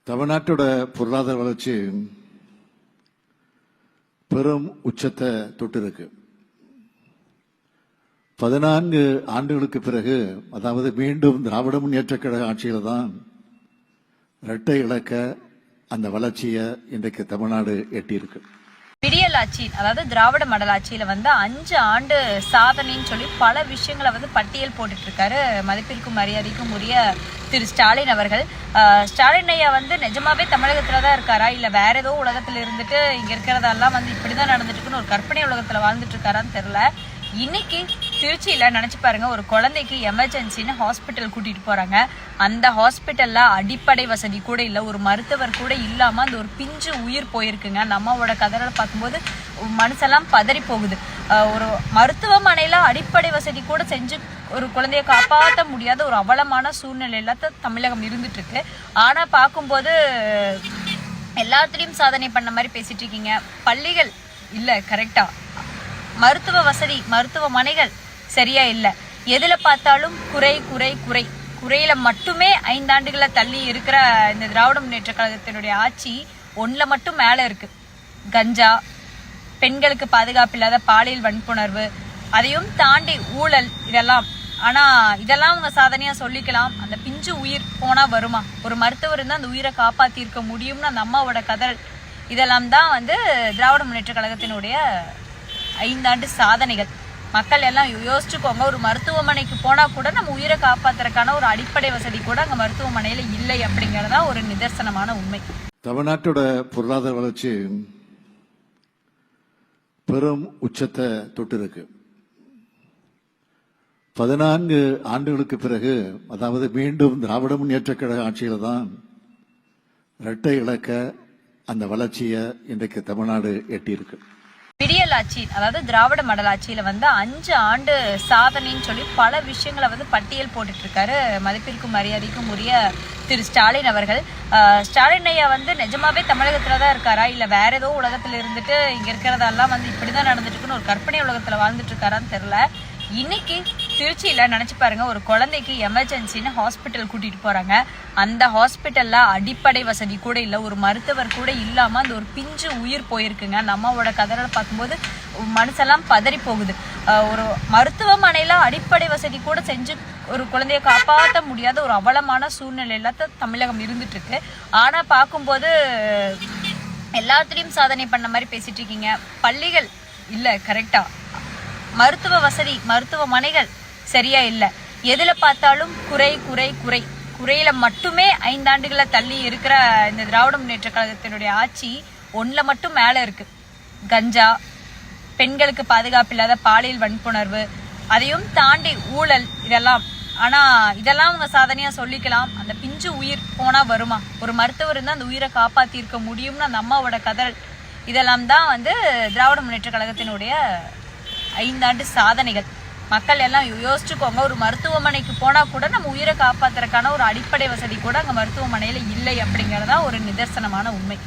தமிழ்நாட்டோட பொருளாதார வளர்ச்சி பெரும் உச்சத்தை தொட்டு இருக்கு. 14 ஆண்டுகளுக்கு பிறகு, அதாவது மீண்டும் திராவிட முன்னேற்ற கழக ஆட்சியில தான் இரட்டை இலக்க அந்த வளர்ச்சியை இன்றைக்கு தமிழ்நாடு எட்டியிருக்கு. விடியல் ஆட்சி, அதாவது திராவிட மாடல் ஆட்சியில 5 ஆண்டு சாதனைன்னு சொல்லி பல விஷயங்களை பட்டியல் போட்டுட்டு இருக்காரு மதிப்பிற்கும் மரியாதைக்கும் உரிய திரு ஸ்டாலின் அவர்கள். ஸ்டாலின் ஐயா நிஜமாவே தமிழகத்துலதான் இருக்காரா, இல்ல வேற ஏதோ உலகத்துல இருந்துட்டு இங்க இருக்கிறதெல்லாம் இப்படிதான் நடந்துட்டு இருக்குன்னு ஒரு கற்பனை உலகத்துல வாழ்ந்துட்டு இருக்காரான்னு தெரியல. இன்னைக்கு திருச்சியில நினைச்சு பாருங்க, ஒரு குழந்தைக்கு எமர்ஜென்சின்னு ஹாஸ்பிட்டல் கூட்டிட்டு போறாங்க. அந்த ஹாஸ்பிட்டல்ல அடிப்படை வசதி கூட இல்ல, ஒரு மருத்துவர் கூட இல்லாம அந்த ஒரு பிஞ்சு உயிர் போயிருக்குங்க. அந்த அம்மாவோட கதறலை பார்க்கும்போது மனசெல்லாம் பதறி போகுது. ஒரு மருத்துவமனையில அடிப்படை வசதி கூட செஞ்சு ஒரு குழந்தைய காப்பாற்ற முடியாத ஒரு அவலமான சூழ்நிலையில தமிழகம் இருந்துட்டு இருக்கு. ஆனா பார்க்கும்போது எல்லாத்துலயும் சாதனை பண்ண மாதிரி பேசிட்டு இருக்கீங்க. பள்ளிகள் இல்ல கரெக்டா, மருத்துவ வசதி மருத்துவமனைகள் சரியா இல்ல, எதுல பார்த்தாலும் குறை குறை குறை குறையில மட்டுமே 5 ஆண்டுகளை தள்ளி இருக்கிற இந்த திராவிட முன்னேற்ற கழகத்தினுடைய ஆட்சி ஒண்ணுல மட்டும் மேல இருக்கு. கஞ்சா, பெண்களுக்கு பாதுகாப்பு இல்லாத பாலியல் வன்புணர்வு, அதையும் தாண்டி ஊழல், இதெல்லாம். ஆனா இதெல்லாம் அவங்க சாதனையா சொல்லிக்கலாம். அந்த பிஞ்சு உயிர் போனா வருமா? ஒரு மருத்துவர் இருந்தா அந்த உயிரை காப்பாத்தி இருக்க முடியும்னு அந்த அம்மாவோட கதறல், இதெல்லாம் தான் திராவிட முன்னேற்ற கழகத்தினுடைய 5 ஆண்டு சாதனைகள். மக்கள் எல்லாம் யோசிச்சுக்கோங்க, ஒரு மருத்துவமனைக்கு போனா கூட நம்ம உயிரை காப்பாத்துறதுக்கான ஒரு அடிப்படை வசதி கூட அங்க மருத்துவமனையில இல்லை அப்படிங்கறதா ஒரு நிதர்சனமான உண்மை. தமிழ்நாட்டோட பொருளாதார வளர்ச்சி பெரும் உச்சத்தை தொட்டு இருக்கு. 14 ஆண்டுகளுக்கு பிறகு, அதாவது மீண்டும் திராவிட முன்னேற்ற கழக ஆட்சியில தான் இரட்டை இலக்க அந்த வளர்ச்சியை இன்றைக்கு தமிழ்நாடு எட்டியிருக்கு. விடியல் ஆட்சி, அதாவது திராவிட மாடல் ஆட்சியில 5 ஆண்டு சாதனைன்னு சொல்லி பல விஷயங்களை பட்டியல் போட்டுட்டு இருக்காரு மதிப்பிற்கும் மரியாதைக்கும் உரிய திரு ஸ்டாலின் அவர்கள். ஸ்டாலின் ஐயா நிஜமாவே தமிழகத்துலதான் இருக்காரா, இல்ல வேற ஏதோ உலகத்துல இருந்துட்டு இங்க இருக்கிறதெல்லாம் இப்படிதான் நடந்துட்டு இருக்குன்னு ஒரு கற்பனை உலகத்துல வாழ்ந்துட்டு இருக்காரான்னு தெரியல. இன்னைக்கு திருச்சியில நினைச்சு பாருங்க, ஒரு குழந்தைக்கு எமர்ஜென்சின்னு ஹாஸ்பிட்டல் கூட்டிட்டு போறாங்க. அந்த ஹாஸ்பிட்டல்ல அடிப்படை வசதி கூட இல்ல, ஒரு மருத்துவர் கூட இல்லாம அந்த ஒரு பிஞ்சு உயிர் போயிருக்குங்க. அந்த அம்மாவோட கதறலை பார்க்கும்போது மனசெல்லாம் பதறி போகுது. ஒரு மருத்துவமனையில அடிப்படை வசதி கூட செஞ்சு ஒரு குழந்தைய காப்பாற்ற முடியாத ஒரு அவலமான சூழ்நிலையில தமிழகம் இருந்துட்டு இருக்கு. ஆனா பார்க்கும்போது எல்லாத்துலயும் சாதனை பண்ண மாதிரி பேசிட்டு இருக்கீங்க. பள்ளிகள் இல்ல கரெக்டா, மருத்துவ வசதி மருத்துவமனைகள் சரியா இல்ல, எதுல பார்த்தாலும் குறை குறை குறை குறையில மட்டுமே 5 ஆண்டுகளை தள்ளி இருக்கிற இந்த திராவிட முன்னேற்ற கழகத்தினுடைய ஆட்சி ஒண்ணுல மட்டும் மேல இருக்கு. கஞ்சா, பெண்களுக்கு பாதுகாப்பு இல்லாத பாலியல் வன்புணர்வு, அதையும் தாண்டி ஊழல், இதெல்லாம். ஆனா இதெல்லாம் அவங்க சாதனையா சொல்லிக்கலாம். அந்த பிஞ்சு உயிர் போனா வருமா? ஒரு மருத்துவர் இருந்தா அந்த உயிரை காப்பாத்தி இருக்க முடியும்னு அந்த அம்மாவோட கதறல், இதெல்லாம் தான் திராவிட முன்னேற்ற கழகத்தினுடைய 5 ஆண்டு சாதனைகள். மக்கள் எல்லாம் யோசிச்சுக்கோங்க, ஒரு மருத்துவமனைக்கு போனா கூட நம்ம உயிரை காப்பாத்துறதுக்கான ஒரு அடிப்படை வசதி கூட அங்க மருத்துவமனையில இல்லை அப்படிங்கறதா ஒரு நிதர்சனமான உண்மை.